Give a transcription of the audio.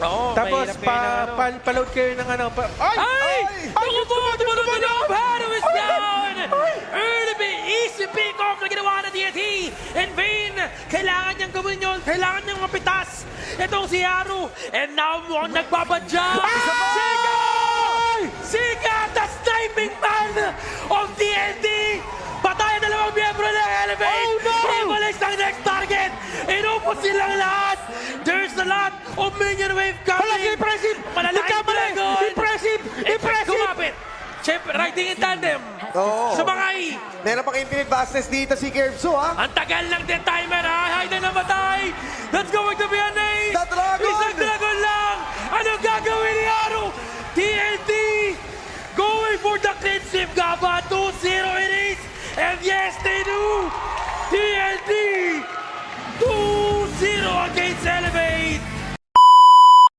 Oo, Tapos paload kayo ng ano. Ay! Naku po! Tumalon na yung Battle is down! Early pick, easy pick off na ginawa ng TNT. In vain! Kailangan niyang gawin yun. Kailangan niyang mapitas. Itong si Haru. And now mukhang nagbabadya. Sika! Sika! The sniping man of TNT! Patay ang dalawang miyembro ng Elevate! Oh, no! Ibalis ng next target! Inupos silang lahat! There's a lot of minion wave coming! Impressive! Malalaking dragon! Impressive! Impressive! Kumapit! Siyempre, riding in tandem! Oo. Sumakay! Meron pang infinite vastness dito si Kerbso, ha? Ang tagal ng dead timer ha! Hay na namatay! That's going to be a